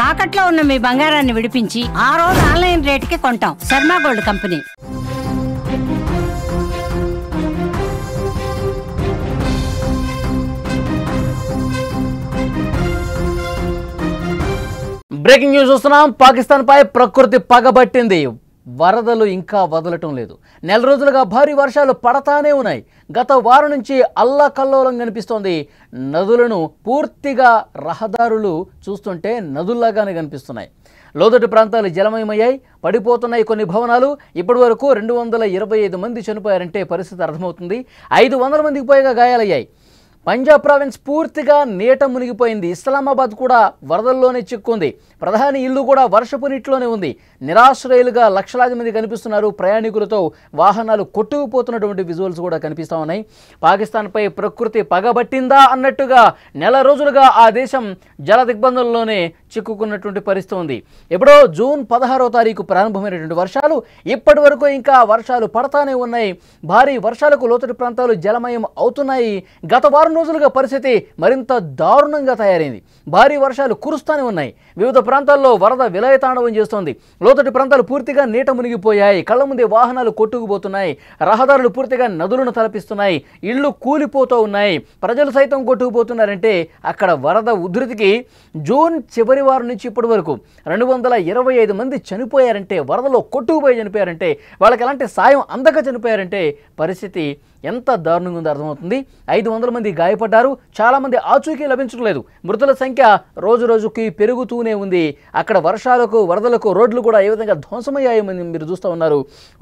తాకట్లో ఉన్న మీ బంగారాన్ని విడిపించి ఆ రోజు ఆన్లైన్ రేటుకి కొంటాం. Sharma gold company. Breaking news చూస్తున్నాం. పాకిస్తాన్ పై ప్రకృతి పగబట్టింది. వరదలు ఇంకా వదలటం లేదు. నెల రోజులుగా భారీ వర్షాలు పడతానే ఉన్నాయి. గత వారం నుంచి అల్లకల్లోలం కనిపిస్తోంది. నదులను పూర్తిగా రహదారులు చూస్తుంటే నదుల్లాగానే కనిపిస్తున్నాయి. లోతట్టు ప్రాంతాలు జలమయమయ్యాయి, పడిపోతున్నాయి కొన్ని భవనాలు. ఇప్పటి వరకు 225 మంది చనిపోయారంటే పరిస్థితి అర్థమవుతుంది. 500 మందికి పైగా గాయాలయ్యాయి. పంజాబ్ ప్రావిన్స్ పూర్తిగా నీట మునిగిపోయింది. ఇస్లామాబాద్ కూడా వరదల్లోనే చిక్కుంది. ప్రధాని ఇల్లు కూడా వర్షపు నీటిలోనే ఉంది. నిరాశ్రయులుగా లక్షలాది మంది కనిపిస్తున్నారు. ప్రయాణికులతో వాహనాలు కొట్టుకుపోతున్నటువంటి విజువల్స్ కూడా కనిపిస్తూ ఉన్నాయి. పాకిస్తాన్పై ప్రకృతి పగబట్టిందా అన్నట్టుగా నెల రోజులుగా ఆ దేశం జల దిగ్బంధంలోనే చిక్కుకున్నటువంటి పరిస్థితి ఉంది. ఎప్పుడో జూన్ 16వ తారీఖు ప్రారంభమైనటువంటి వర్షాలు ఇప్పటి వరకు ఇంకా వర్షాలు పడతానే ఉన్నాయి. భారీ వర్షాలకు లోతట్టు ప్రాంతాలు జలమయం అవుతున్నాయి. గత వారం రోజులుగా పరిస్థితి మరింత దారుణంగా తయారైంది. భారీ వర్షాలు కురుస్తూనే ఉన్నాయి. వివిధ ప్రాంతాల్లో వరద విలయతాండవం చేస్తోంది. లోతట్టు ప్రాంతాలు పూర్తిగా నీట మునిగిపోయాయి. కళ్ళ ముందే వాహనాలు కొట్టుకుపోతున్నాయి. రహదారులు పూర్తిగా నదులను తలపిస్తున్నాయి. ఇళ్లు కూలిపోతూ ఉన్నాయి. ప్రజలు సైతం కొట్టుకుపోతున్నారంటే అక్కడ వరద ఉధృతికి జూన్ చివరి వారం నుంచి ఇప్పటి వరకు 225 మంది చనిపోయారంటే, వరదలో కొట్టుకుపోయి చనిపోయారంటే, వాళ్ళకి ఎలాంటి సాయం అందక చనిపోయారంటే పరిస్థితి ఎంత దారుణంగా ఉందో అర్థమవుతుంది. 500 మంది గాయపడ్డారు. చాలామంది ఆచూకీ లభించడం లేదు. మృతుల సంఖ్య రోజు రోజుకి పెరుగుతూనే ఉంది. అక్కడ వర్షాలకు వరదలకు రోడ్లు కూడా ఏ విధంగా ధ్వంసమయ్యాయని మీరు చూస్తూ ఉన్నారు.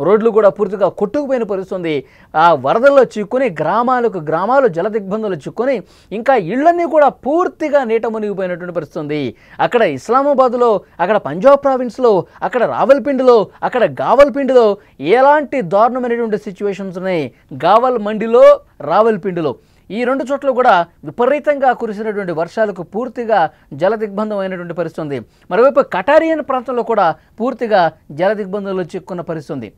రోడ్లు కూడా పూర్తిగా కొట్టుకుపోయిన పరిస్థితుంది. ఆ వరదల్లో చిక్కుని గ్రామాలు జల దిగ్బంధంలో చిక్కుని ఇంకా ఇళ్లన్నీ కూడా పూర్తిగా నీట మునిగిపోయినటువంటి పరిస్థితుంది. అక్కడ ఇస్లామాబాద్లో, అక్కడ పంజాబ్ ప్రావిన్స్లో, అక్కడ రావల్పిండిలో, అక్కడ గావల్పిండిలో ఎలాంటి దారుణమైనటువంటి సిచ్యువేషన్స్ ఉన్నాయి. మండిలో, రావల్పిండిలో ఈ రెండు చోట్ల కూడా విపరీతంగా కురిసినటువంటి వర్షాలకు పూర్తిగా జల దిగ్బంధం అయినటువంటి పరిస్థితి ఉంది. మరోవైపు కటారియన్ ప్రాంతంలో కూడా పూర్తిగా జల దిగ్బంధంలో చిక్కున్న పరిస్థితి.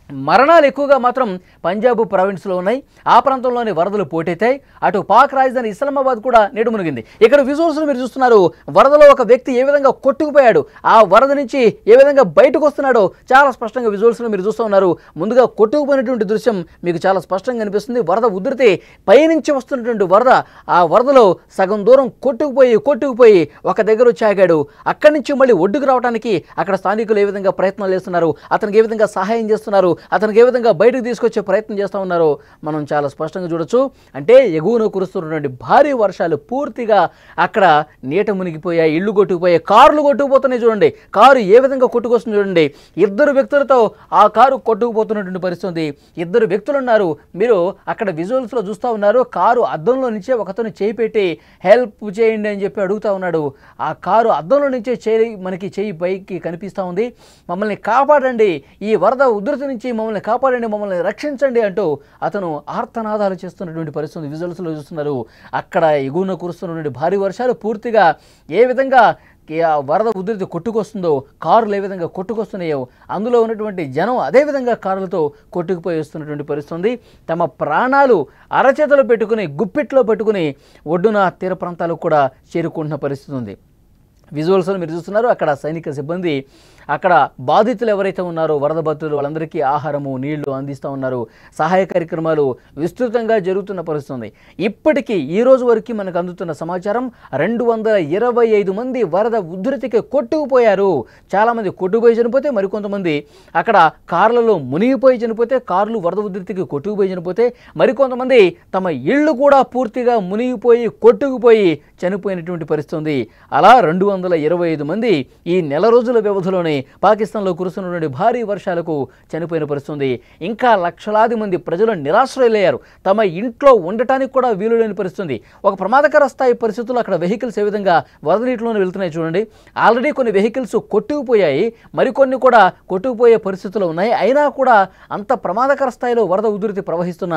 మరణాలు ఎక్కువగా మాత్రం పంజాబ్ ప్రావిన్స్లో ఉన్నాయి. ఆ ప్రాంతంలోని వరదలు పోటెత్తాయి. అటు పాక్ రాజధాని ఇస్లామాబాద్ కూడా నీట మునిగింది. ఇక్కడ విజువల్స్లో మీరు చూస్తున్నారు. వరదలో ఒక వ్యక్తి ఏ విధంగా కొట్టుకుపోయాడు, ఆ వరద నుంచి ఏ విధంగా బయటకు వస్తున్నాడో చాలా స్పష్టంగా విజువల్స్లో మీరు చూస్తూ ఉన్నారు. ముందుగా కొట్టుకుపోయినటువంటి దృశ్యం మీకు చాలా స్పష్టంగా కనిపిస్తుంది. వరద ఉధృతి పైనుంచి వస్తున్నటువంటి వరద, ఆ వరదలో సగం దూరం కొట్టుకుపోయి ఒక దగ్గర వచ్చి ఆగాడు. అక్కడి నుంచి మళ్ళీ ఒడ్డుకు రావడానికి అక్కడ స్థానికులు ఏ విధంగా ప్రయత్నాలు చేస్తున్నారు, అతనికి ఏ విధంగా సహాయం చేస్తున్నారు, అతనికి ఏ విధంగా బయటకు తీసుకొచ్చే ప్రయత్నం చేస్తూ ఉన్నారో మనం చాలా స్పష్టంగా చూడొచ్చు. అంటే ఎగువను కురుస్తున్నటువంటి భారీ వర్షాలు పూర్తిగా అక్కడ నీట మునిగిపోయాయి. ఇళ్ళు కొట్టుకుపోయాయి. కార్లు కొట్టుకుపోతున్నాయి. చూడండి, కారు ఏ విధంగా కొట్టుకొస్తుంది చూడండి. 2 వ్యక్తులతో ఆ కారు కొట్టుకుపోతున్నటువంటి పరిస్థితి. 2 వ్యక్తులు ఉన్నారు. మీరు అక్కడ విజువల్స్లో చూస్తూ ఉన్నారు. కారు అద్దంలో నుంచే ఒకతను చేయి పెట్టి హెల్ప్ చేయండి అని చెప్పి అడుగుతూ ఉన్నాడు. ఆ కారు అద్దంలో నుంచే మనకి చేయి పైకి కనిపిస్తూ ఉంది. మమ్మల్ని కాపాడండి, ఈ వరద ఉధృతి నుంచి మమ్మల్ని కాపాడండి, మమ్మల్ని రక్షించండి అంటూ అతను ఆర్తనాదాలు చేస్తున్నటువంటి పరిస్థితి విజువల్స్లో చూస్తున్నారు. అక్కడ ఎగువన కురుస్తున్నటువంటి భారీ వర్షాలు పూర్తిగా ఏ విధంగా వరద ఉధృతి కొట్టుకొస్తుందో, కారులు ఏ విధంగా కొట్టుకొస్తున్నాయో, అందులో ఉన్నటువంటి జనం అదేవిధంగా కారులతో కొట్టుకుపోయి వస్తున్నటువంటి పరిస్థితి. తమ ప్రాణాలు అరచేతలు పెట్టుకుని, గుప్పిట్లో పెట్టుకుని ఒడ్డున తీర ప్రాంతాలకు కూడా చేరుకుంటున్న పరిస్థితి ఉంది. విజువల్స్లో మీరు చూస్తున్నారు. అక్కడ సైనిక సిబ్బంది, అక్కడ బాధితులు ఎవరైతే ఉన్నారో వరద బాధితులు వాళ్ళందరికీ ఆహారము, నీళ్లు అందిస్తూ ఉన్నారు. సహాయ కార్యక్రమాలు విస్తృతంగా జరుగుతున్న పరిస్థితి. ఇప్పటికీ ఈ రోజు వరకు మనకు అందుతున్న సమాచారం 225 మంది వరద ఉధృతికి కొట్టుకుపోయారు. చాలామంది కొట్టుకుపోయి చనిపోతే, మరికొంతమంది అక్కడ కార్లలో మునిగిపోయి చనిపోతే, కార్లు వరద ఉధృతికి కొట్టుకుపోయి చనిపోతే, మరికొంతమంది తమ ఇళ్ళు కూడా పూర్తిగా మునిగిపోయి కొట్టుకుపోయి చనిపోయినటువంటి పరిస్థితి. అలా 225 మంది ఈ నెల రోజుల వ్యవధిలోనే పాకిస్తాన్లో కురుస్తున్నటువంటి భారీ వర్షాలకు చనిపోయిన పరిస్థితి. ఇంకా లక్షలాది మంది ప్రజలు నిరాశ్రయులయ్యారు. తమ ఇంట్లో ఉండటానికి కూడా వీలు లేని పరిస్థితి. ఒక ప్రమాదకర స్థాయి పరిస్థితుల్లో అక్కడ వెహికల్స్ ఏ విధంగా వరద నీటిలోనే వెళ్తున్నాయి చూడండి. ఆల్రెడీ కొన్ని వెహికల్స్ కొట్టుకుపోయాయి, మరికొన్ని కూడా కొట్టుకుపోయే పరిస్థితులు ఉన్నాయి. అయినా కూడా అంత ప్రమాదకర స్థాయిలో వరద ఉధృతి ప్రవహిస్తున్న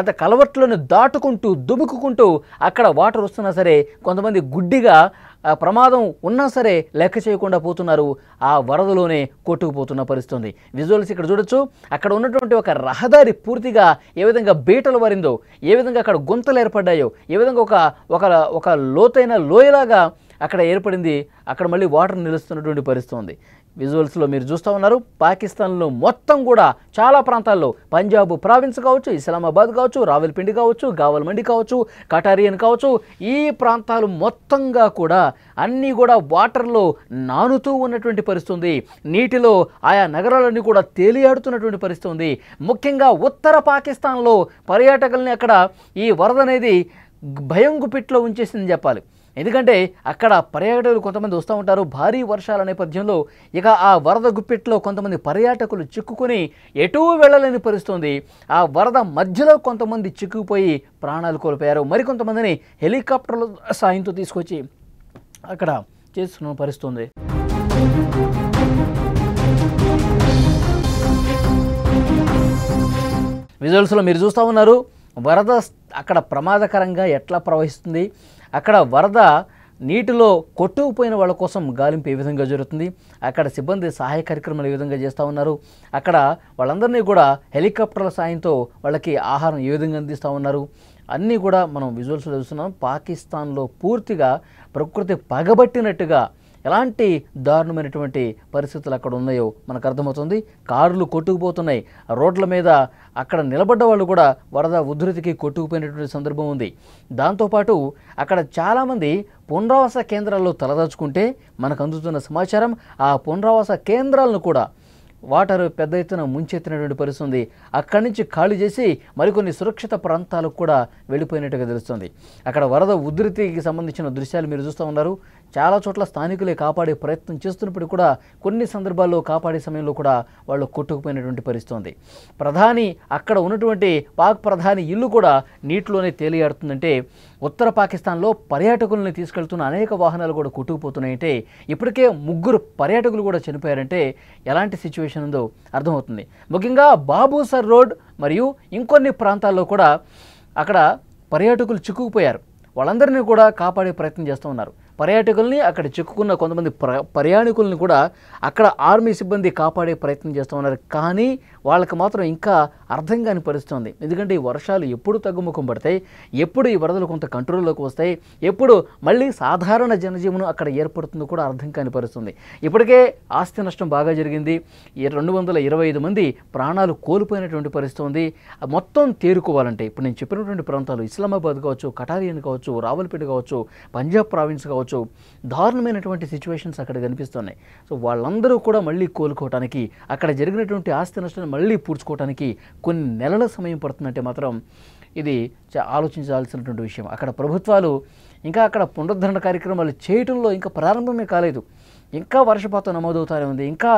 అంత కలవట్లను దాటుకుంటూ దుముకుకుంటూ అక్కడ వాటర్ వస్తున్నా సరే కొంతమంది గుడ్డిగా ప్రమాదం ఉన్నా సరే లెక్క చేయకుండా పోతున్నారు. ఆ వరదలోనే కొట్టుకుపోతున్న పరిస్థితి. విజువల్స్ ఇక్కడ చూడొచ్చు. అక్కడ ఉన్నటువంటి ఒక రహదారి పూర్తిగా ఏ విధంగా బీటలు వరిందో, ఏ విధంగా అక్కడ గుంతలు ఏర్పడ్డాయో, ఏ విధంగా ఒక లోతైన లోయలాగా అక్కడ ఏర్పడింది. అక్కడ మళ్ళీ వాటర్ నిలుస్తున్నటువంటి పరిస్థితి ఉంది. విజువల్స్లో మీరు చూస్తూ ఉన్నారు. పాకిస్తాన్లో మొత్తం కూడా చాలా ప్రాంతాల్లో, పంజాబ్ ప్రావిన్స్ కావచ్చు, ఇస్లామాబాద్ కావచ్చు, రావల్పిండి కావచ్చు, గావల్మండి కావచ్చు, కటారియన్ కావచ్చు, ఈ ప్రాంతాలు మొత్తంగా కూడా అన్నీ కూడా వాటర్లో నానుతూ ఉన్నటువంటి పరిస్థితి ఉంది. నీటిలో ఆయా నగరాలన్నీ కూడా తేలియాడుతున్నటువంటి పరిస్థితి ఉంది. ముఖ్యంగా ఉత్తర పాకిస్తాన్లో పర్యాటకుల్ని అక్కడ ఈ వరద అనేది భయం గుప్పిట్లో ఉంచేసిందని చెప్పాలి. ఎందుకంటే అక్కడ పర్యాటకులు కొంతమంది వస్తూ ఉంటారు. భారీ వర్షాల నేపథ్యంలో ఇక ఆ వరద గుప్పిట్లో కొంతమంది పర్యాటకులు చిక్కుకొని ఎటూ వెళ్ళలేని పరిస్థితుంది. ఆ వరద మధ్యలో కొంతమంది చిక్కుకుపోయి ప్రాణాలు కోల్పోయారు. మరికొంతమందిని హెలికాప్టర్ల సాయంతో తీసుకొచ్చి అక్కడ చేస్తున్న పరిస్థితుంది. విజువల్స్లో మీరు చూస్తూ ఉన్నారు. వరద అక్కడ ప్రమాదకరంగా ఎట్లా ప్రవహిస్తుంది, అక్కడ వరద నీటిలో కొట్టుకుపోయిన వాళ్ళ కోసం గాలింపు ఏ విధంగా జరుగుతుంది, అక్కడ సిబ్బంది సహాయ కార్యక్రమాలు ఏ విధంగా చేస్తూ ఉన్నారు, అక్కడ వాళ్ళందరినీ కూడా హెలికాప్టర్ల సాయంతో వాళ్ళకి ఆహారం ఏ విధంగా అందిస్తూ ఉన్నారు, అన్నీ కూడా మనం విజువల్స్లో చూస్తున్నాం. పాకిస్తాన్లో పూర్తిగా ప్రకృతి పగబట్టినట్టుగా ఎలాంటి దారుణమైనటువంటి పరిస్థితులు అక్కడ ఉన్నాయో మనకు అర్థమవుతుంది. కార్లు కొట్టుకుపోతున్నాయి. రోడ్ల మీద అక్కడ నిలబడ్డ వాళ్ళు కూడా వరద ఉధృతికి కొట్టుకుపోయినటువంటి సందర్భం ఉంది. దాంతోపాటు అక్కడ చాలామంది పునరావాస కేంద్రాల్లో తలదాచుకుంటే మనకు అందుతున్న సమాచారం, ఆ పునరావాస కేంద్రాలను కూడా వాటర్ పెద్ద ఎత్తున ముంచెత్తినటువంటి పరిస్థితి ఉంది. అక్కడి నుంచి ఖాళీ చేసి మరికొన్ని సురక్షిత ప్రాంతాలకు కూడా వెళ్ళిపోయినట్టుగా తెలుస్తుంది. అక్కడ వరద ఉధృతికి సంబంధించిన దృశ్యాలు మీరు చూస్తూ ఉన్నారు. చాలా చోట్ల స్థానికులే కాపాడే ప్రయత్నం చేస్తున్నప్పుడు కూడా కొన్ని సందర్భాల్లో కాపాడే సమయంలో కూడా వాళ్ళు కొట్టుకుపోయినటువంటి పరిస్థితి ఉంది. ప్రధాని అక్కడ ఉన్నటువంటి పాక్ ప్రధాని ఇల్లు కూడా నీటిలోనే తేలియాడుతుందంటే, ఉత్తర పాకిస్తాన్లో పర్యాటకుల్ని తీసుకెళ్తున్న అనేక వాహనాలు కూడా కొట్టుకుపోతున్నాయంటే, ఇప్పటికే 3 పర్యాటకులు కూడా చనిపోయారంటే ఎలాంటి సిచ్యువేషన్ ఉందో అర్థమవుతుంది. ముఖ్యంగా బాబూసర్ రోడ్ మరియు ఇంకొన్ని ప్రాంతాల్లో కూడా అక్కడ పర్యాటకులు చిక్కుకుపోయారు. వాళ్ళందరినీ కూడా కాపాడే ప్రయత్నం చేస్తూ ఉన్నారు. పర్యాటకుల్ని, అక్కడ చిక్కుకున్న కొంతమంది ప్రయాణికుల్ని కూడా అక్కడ ఆర్మీ సిబ్బంది కాపాడే ప్రయత్నం చేస్తూ ఉన్నారు. కానీ వాళ్ళకి మాత్రం ఇంకా అర్థం కాని పరిస్థితి ఉంది. ఎందుకంటే ఈ వర్షాలు ఎప్పుడు తగ్గుముఖం పడతాయి, ఎప్పుడు ఈ వరదలు కొంత కంట్రోల్లోకి వస్తాయి, ఎప్పుడు మళ్ళీ సాధారణ జనజీవనం అక్కడ ఏర్పడుతుందో కూడా అర్థం కాని పరిస్థితుంది. ఇప్పటికే ఆస్తి నష్టం బాగా జరిగింది. 225 మంది ప్రాణాలు కోల్పోయినటువంటి పరిస్థితి ఉంది. మొత్తం తేరుకోవాలంటే ఇప్పుడు నేను చెప్పినటువంటి ప్రాంతాలు ఇస్లామాబాద్ కావచ్చు, కటారియన్ కావచ్చు, రావల్పేట కావచ్చు, పంజాబ్ ప్రావిన్స్ కావచ్చు, దారుణమైనటువంటి సిచ్యువేషన్స్ అక్కడ కనిపిస్తున్నాయి. సో వాళ్ళందరూ కూడా మళ్ళీ కోలుకోవడానికి, అక్కడ జరిగినటువంటి ఆస్తి నష్టాన్ని మళ్ళీ పూడ్చుకోవడానికి కొన్ని నెలల సమయం పడుతుందంటే మాత్రం ఇది ఆలోచించాల్సినటువంటి విషయం. అక్కడ ప్రభుత్వాలు ఇంకా అక్కడ పునరుద్ధరణ కార్యక్రమాలు చేయడంలో ఇంకా ప్రారంభమే కాలేదు. ఇంకా వర్షపాతం నమోదవుతూనే ఉంది. ఇంకా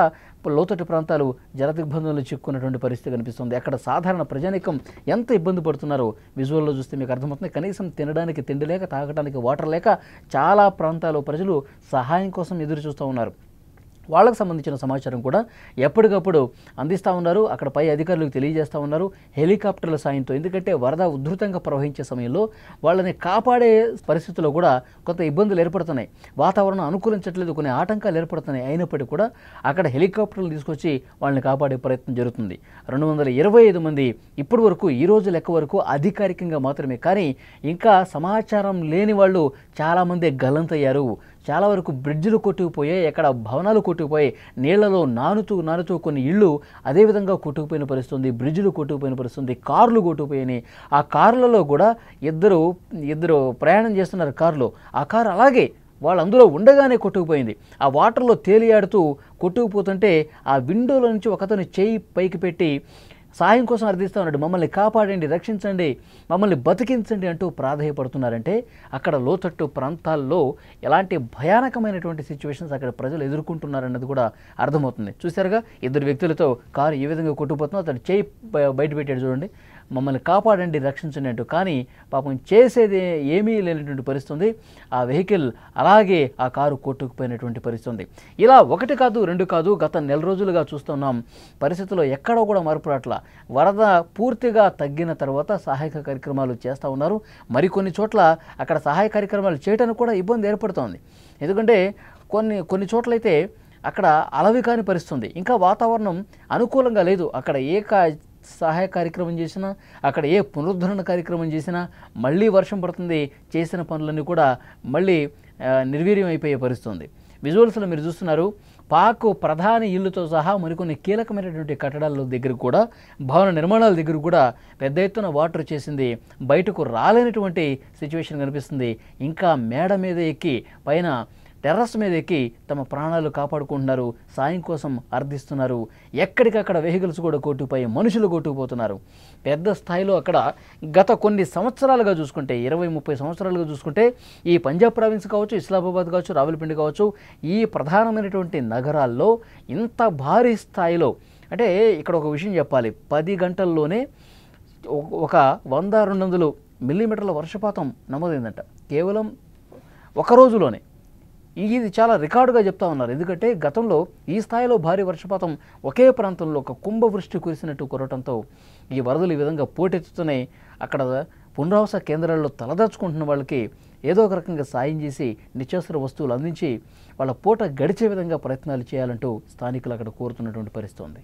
లోతట్టు ప్రాంతాలు జలదిగ్బంధంలో చిక్కున్నటువంటి పరిస్థితి కనిపిస్తుంది. అక్కడ సాధారణ ప్రజానీకం ఎంత ఇబ్బంది పడుతున్నారో విజువల్లో చూస్తే మీకు అర్థమవుతుంది. కనీసం తినడానికి తిండి లేక, తాగడానికి వాటర్ లేక చాలా ప్రాంతాల్లో ప్రజలు సహాయం కోసం ఎదురు చూస్తూ ఉన్నారు. వాళ్ళకు సంబంధించిన సమాచారం కూడా ఎప్పటికప్పుడు అందిస్తూ ఉన్నారు. అక్కడ పై అధికారులకు తెలియజేస్తూ ఉన్నారు హెలికాప్టర్ల సాయంతో. ఎందుకంటే వరద ఉధృతంగా ప్రవహించే సమయంలో వాళ్ళని కాపాడే పరిస్థితుల్లో కూడా కొంత ఇబ్బందులు ఏర్పడుతున్నాయి. వాతావరణం అనుకూలించట్లేదు, కొన్ని ఆటంకాలు ఏర్పడుతున్నాయి. అయినప్పటికీ కూడా అక్కడ హెలికాప్టర్లు తీసుకొచ్చి వాళ్ళని కాపాడే ప్రయత్నం జరుగుతుంది. 225 మంది ఇప్పటి వరకు, ఈరోజు లెక్క వరకు అధికారికంగా మాత్రమే. కానీ ఇంకా సమాచారం లేని వాళ్ళు చాలామంది గల్లంతయ్యారు. చాలా వరకు బ్రిడ్జిలు కొట్టుకుపోయాయి, ఎక్కడ భవనాలు కొట్టుకుపోయాయి, నీళ్లలో నానుతూ కొన్ని ఇళ్ళు అదేవిధంగా కొట్టుకుపోయిన పరిస్థితుంది, బ్రిడ్జిలు కొట్టుకుపోయిన పరిస్థితుంది, కార్లు కొట్టుకుపోయినాయి. ఆ కార్లలో కూడా ఇద్దరు ప్రయాణం చేస్తున్నారు కారులో. ఆ కారు అలాగే వాళ్ళు అందులో ఉండగానే కొట్టుకుపోయింది. ఆ వాటర్లో తేలియాడుతూ కొట్టుకుపోతుంటే ఆ విండోలో నుంచి ఒకతను చేయి పైకి పెట్టి సాయం కోసం అర్థిస్తూ ఉన్నాడు. మమ్మల్ని కాపాడండి, రక్షించండి, మమ్మల్ని బతికించండి అంటూ ప్రాధేయపడుతున్నారంటే అక్కడ లోతట్టు ప్రాంతాల్లో ఎలాంటి భయానకమైనటువంటి సిచ్యువేషన్స్ అక్కడ ప్రజలు ఎదుర్కొంటున్నారన్నది కూడా అర్థమవుతుంది. చూసారుగా, 2 వ్యక్తులతో కారు ఏ విధంగా కొట్టుకుపోతుందో అతడు చేయి బయట పెట్టాడు చూడండి, మమ్మల్ని కాపాడండి, రక్షించండి అంటూ. కానీ పాపం చేసేది ఏమీ లేనటువంటి పరిస్థితి. ఆ వెహికల్ అలాగే ఆ కారు కొట్టుకుపోయినటువంటి పరిస్థితి. ఇలా 1 కాదు 2 కాదు, గత నెల రోజులుగా చూస్తున్నాం. పరిస్థితుల్లో ఎక్కడో కూడా మార్పు రాట్లా. వరద పూర్తిగా తగ్గిన తర్వాత సహాయక కార్యక్రమాలు చేస్తూ ఉన్నారు. మరికొన్ని చోట్ల అక్కడ సహాయ కార్యక్రమాలు చేయడానికి కూడా ఇబ్బంది ఏర్పడుతోంది. ఎందుకంటే కొన్ని చోట్లయితే అక్కడ అలవి కాని పరిస్థితుంది. ఇంకా వాతావరణం అనుకూలంగా లేదు. అక్కడ సహాయ కార్యక్రమం చేసినా, అక్కడ పునరుద్ధరణ కార్యక్రమం చేసినా మళ్ళీ వర్షం పడుతుంది. చేసిన పనులన్నీ కూడా మళ్ళీ నిర్వీర్యం అయిపోయే పరిస్థితి ఉంది. విజువల్స్లో మీరు చూస్తున్నారు, పాక్ ప్రధాని ఇల్లుతో సహా మరికొన్ని కీలకమైనటువంటి కట్టడాల దగ్గర కూడా, భవన నిర్మాణాల దగ్గర కూడా పెద్ద ఎత్తున వాటర్ వచ్చేసింది. బయటకు రాలేనటువంటి సిచ్యువేషన్ కనిపిస్తుంది. ఇంకా మేడ మీద ఎక్కి, పైన టెర్రస్ మీద ఎక్కి తమ ప్రాణాలు కాపాడుకుంటున్నారు, సాయం కోసం అర్థిస్తున్నారు. ఎక్కడికక్కడ వెహికల్స్ కూడా కొట్టుకుపోయి మనుషులు కొట్టుకుపోతున్నారు. పెద్ద స్థాయిలో అక్కడ గత కొన్ని సంవత్సరాలుగా చూసుకుంటే, 20-30 సంవత్సరాలుగా చూసుకుంటే, ఈ పంజాబ్ ప్రావిన్స్ కావచ్చు, ఇస్లామాబాద్ కావచ్చు, రావల్పిండి కావచ్చు, ఈ ప్రధానమైనటువంటి నగరాల్లో ఇంత భారీ స్థాయిలో, అంటే ఇక్కడ ఒక విషయం చెప్పాలి, 10 గంటల్లోనే ఒక 100-200 మిల్లీమీటర్ల వర్షపాతం నమోదైందంట కేవలం ఒక రోజులోనే. ఇది చాలా రికార్డుగా చెప్తా ఉన్నారు. ఎందుకంటే గతంలో ఈ స్థాయిలో భారీ వర్షపాతం ఒకే ప్రాంతంలో ఒక కుంభవృష్టి కురిసినట్టు కురవటంతో ఈ వరదలు ఈ విధంగా పోటెత్తుతున్నాయి. అక్కడ పునరావాస కేంద్రాల్లో తలదాచుకుంటున్న వాళ్ళకి ఏదో ఒక రకంగా సాయం చేసి నిత్యావసర వస్తువులు అందించి వాళ్ళ పూట గడిచే విధంగా ప్రయత్నాలు చేయాలంటూ స్థానికులు అక్కడ కోరుతున్నటువంటి పరిస్థితి ఉంది.